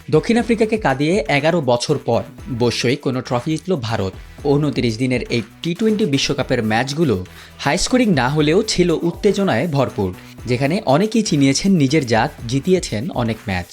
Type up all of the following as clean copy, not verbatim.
দক্ষিণ আফ্রিকাকে কাঁদিয়ে ১১ বছর পর বৈশ্বয়িক কোনো ট্রফি জিতল ভারত। ২৯ দিনের এই টি-20 বিশ্বকাপের ম্যাচগুলো হাই স্কোরিং না হলেও ছিল উত্তেজনায় ভরপুর, যেখানে অনেকেই চিনিয়েছেন নিজের জাত, জিতিয়েছেন অনেক ম্যাচ।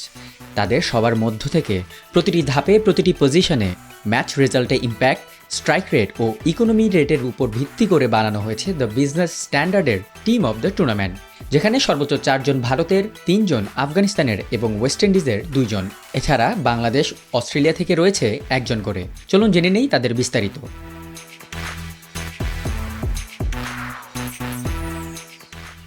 তাদের সবার মধ্য থেকে প্রতিটি ধাপে, প্রতিটি পজিশনে ম্যাচ রেজাল্টে ইম্প্যাক্ট, স্ট্রাইক রেট ও ইকোনমি রেটের উপর ভিত্তি করে বানানো হয়েছে দ্য বিজনেস স্ট্যান্ডার্ডের টিম অব দ্য টুর্নামেন্ট, যেখানে সর্বোচ্চ 4 জন ভারতের, 3 জন আফগানিস্তানের এবং ওয়েস্ট ইন্ডিজের 2 জন। এছাড়া বাংলাদেশ, অস্ট্রেলিয়া থেকে রয়েছে 1 জন করে। চলুন জেনে নেই তাদের বিস্তারিত।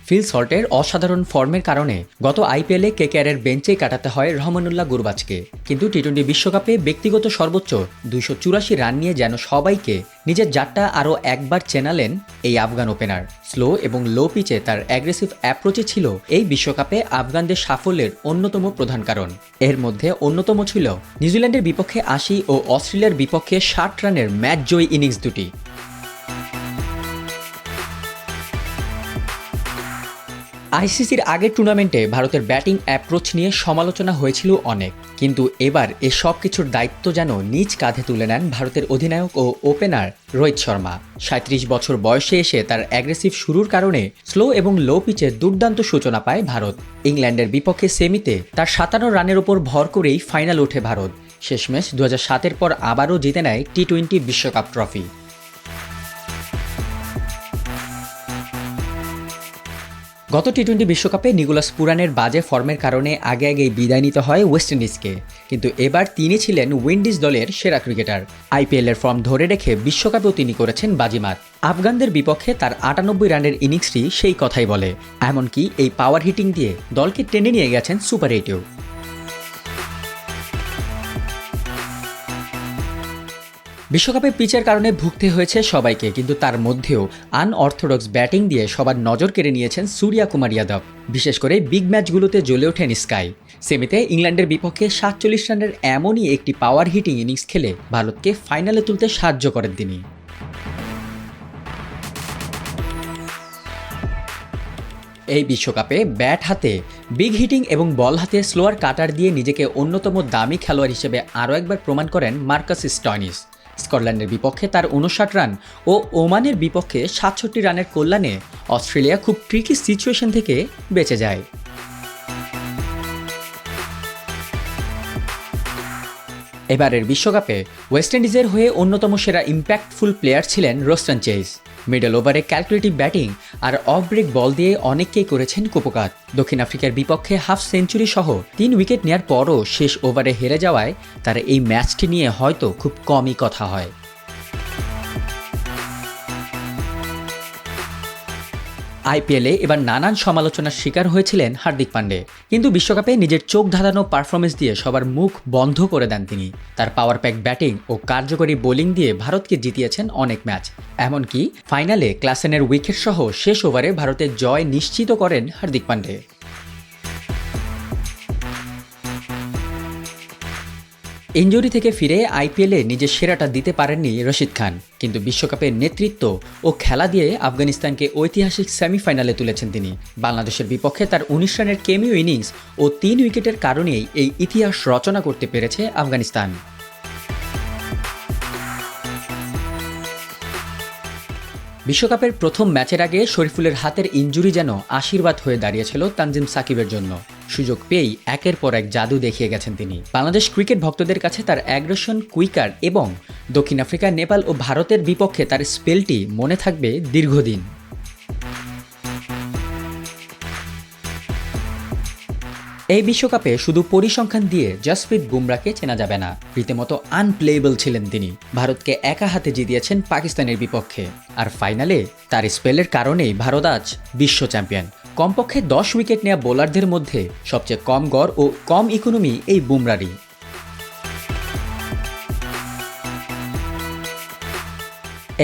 ফিল সল্টের অসাধারণ ফর্মের কারণে গত আইপিএলে কেকেআরের বেঞ্চেই কাটাতে হয় রহমানুল্লাহ গুরবাজকে, কিন্তু টি-20 বিশ্বকাপে ব্যক্তিগত সর্বোচ্চ 284 রান নিয়ে যেন সবাইকে নিজের জাতটা আরও একবার চেনালেন এই আফগান ওপেনার। স্লো এবং লো পিচে তার অ্যাগ্রেসিভ অ্যাপ্রোচই ছিল এই বিশ্বকাপে আফগানদের সাফল্যের অন্যতম প্রধান কারণ। এর মধ্যে অন্যতম ছিল নিউজিল্যান্ডের বিপক্ষে 80 ও অস্ট্রেলিয়ার বিপক্ষে 60 রানের ম্যাচ জয়ী ইনিংস দুটি। আইসিসির আগের টুর্নামেন্টে ভারতের ব্যাটিং অ্যাপ্রোচ নিয়ে সমালোচনা হয়েছিল অনেক, কিন্তু এবার এসব কিছুর দায়িত্ব যেন নিজ কাঁধে তুলে নেন ভারতের অধিনায়ক ও ওপেনার রোহিত শর্মা। 37 বছর বয়সে এসে তার অ্যাগ্রেসিভ শুরুর কারণে স্লো এবং লো পিচে দুর্দান্ত সূচনা পায় ভারত। ইংল্যান্ডের বিপক্ষে সেমিতে তার 57 রানের ওপর ভর করেই ফাইনাল ওঠে ভারত। শেষমেশ 2007-এর পর আবারও জিতে নেয় টি-20 বিশ্বকাপ ট্রফি। গত টি-20 বিশ্বকাপে নিকোলাস পুরানের বাজে ফর্মের কারণে আগেই বিদায় নিতে হয় ওয়েস্ট ইন্ডিজকে, কিন্তু এবার তিনি ছিলেন উইন্ডিজ দলের সেরা ক্রিকেটার। আইপিএলের ফর্ম ধরে রেখে বিশ্বকাপেও তিনি করেছেন বাজিমাত। আফগানদের বিপক্ষে তার 98 রানের ইনিংসটি সেই কথাই বলে, এমনকি এই পাওয়ার হিটিং দিয়ে দলকে টেনে নিয়ে গেছেন সুপার 8-এও। বিশ্বকাপে পিচের কারণে ভুগতে হয়েছে সবাইকে, কিন্তু তার মধ্যেও আনঅর্থোডক্স ব্যাটিং দিয়ে সবার নজর কেড়ে নিয়েছেন সূর্যা কুমার যাদব। বিশেষ করে বিগ ম্যাচগুলোতে জ্বলে ওঠেন স্কাই। সেমিতে ইংল্যান্ডের বিপক্ষে 47 রানের এমনই একটি পাওয়ার হিটিং ইনিংস খেলে ভারতকে ফাইনালে তুলতে সাহায্য করেন তিনি। এই বিশ্বকাপে ব্যাট হাতে বিগ হিটিং এবং বল হাতে স্লোয়ার কাটার দিয়ে নিজেকে অন্যতম দামি খেলোয়াড় হিসেবে আরও একবার প্রমাণ করেন মার্কাস স্টয়নিস। স্কটল্যান্ডের বিপক্ষে তার 59 রান ও ওমানের বিপক্ষে 67 রানের কল্যাণে অস্ট্রেলিয়া খুব ট্রিকি সিচুয়েশন থেকে বেঁচে যায়। এবারের বিশ্বকাপে ওয়েস্ট ইন্ডিজের হয়ে অন্যতম সেরা ইম্প্যাক্টফুল প্লেয়ার ছিলেন রোস্টন চেজ। মিডল ওভারে ক্যালকুলেটিভ ব্যাটিং আর অফ ব্রেক বল দিয়ে অনেককেই করেছেন কুপকাত। দক্ষিণ আফ্রিকার বিপক্ষে হাফ সেঞ্চুরি সহ 3 উইকেট নেয়ার পরও শেষ ওভারে হেরে যাওয়ায় তার এই ম্যাচটি নিয়ে হয়তো খুব কমই কথা হয়। আইপিএলে এবার নানান সমালোচনার শিকার হয়েছিলেন হার্দিক পান্ডে, কিন্তু বিশ্বকাপে নিজের চোখ ধাঁধানো পারফরমেন্স দিয়ে সবার মুখ বন্ধ করে দেন তিনি। তার পাওয়ার প্যাক ব্যাটিং ও কার্যকরী বোলিং দিয়ে ভারতকে জিতিয়েছেন অনেক ম্যাচ, এমনকি ফাইনালে ক্লাসেনের উইকেট সহ শেষ ওভারে ভারতের জয় নিশ্চিত করেন হার্দিক পান্ডে। ইনজুরি থেকে ফিরে আইপিএলে নিজের সেরাটা দিতে পারেননি রশিদ খান, কিন্তু বিশ্বকাপের নেতৃত্ব ও খেলা দিয়ে আফগানিস্তানকে ঐতিহাসিক সেমিফাইনালে তুলেছেন তিনি। বাংলাদেশের বিপক্ষে তার 19 রানের কেমিও ইনিংস ও 3 উইকেটের কারণেই এই ইতিহাস রচনা করতে পেরেছে আফগানিস্তান। বিশ্বকাপের প্রথম ম্যাচের আগে শরীফুলের হাতের ইনজুরি যেন আশীর্বাদ হয়ে দাঁড়িয়েছিল তানজিম সাকিবের জন্য। সুযোগ পেয়েই একের পর এক জাদু দেখিয়ে গেছেন তিনি। বাংলাদেশ ক্রিকেট ভক্তদের কাছে তার অ্যাগ্রেশন, কুইকার এবং দক্ষিণ আফ্রিকা, নেপাল ও ভারতের বিপক্ষে তার স্পেলটি মনে থাকবে দীর্ঘদিন। এই বিশ্বকাপে শুধু পরিসংখ্যান দিয়ে জসপ্রীত বুমরাকে চেনা যাবে না, রীতিমতো আনপ্লেয়েবল ছিলেন তিনি। ভারতকে একা হাতে জিতিয়েছেন পাকিস্তানের বিপক্ষে, আর ফাইনালে তার স্পেলের কারণেই ভারত আজ বিশ্ব চ্যাম্পিয়ন। কমপক্ষে 10 উইকেট নেওয়া বোলারদের মধ্যে সবচেয়ে কম গড় ও কম ইকোনমি এই বুমরারই।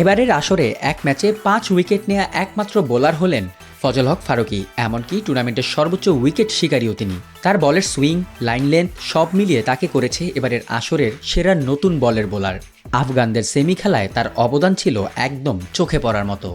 এবারের আসরে এক ম্যাচে 5 উইকেট নেওয়া একমাত্র বোলার হলেন ফজল হক ফারুকী, এমনকি টুর্নামেন্টের সর্বোচ্চ উইকেট শিকারীও তিনি। তার বলের সুইং, লাইন লেন্থ সব মিলিয়ে তাকে করেছে এবারের আসরের সেরা নতুন বলের বোলার। আফগানদের সেমি খেলায় তার অবদান ছিল একদম চোখে পড়ার মতো।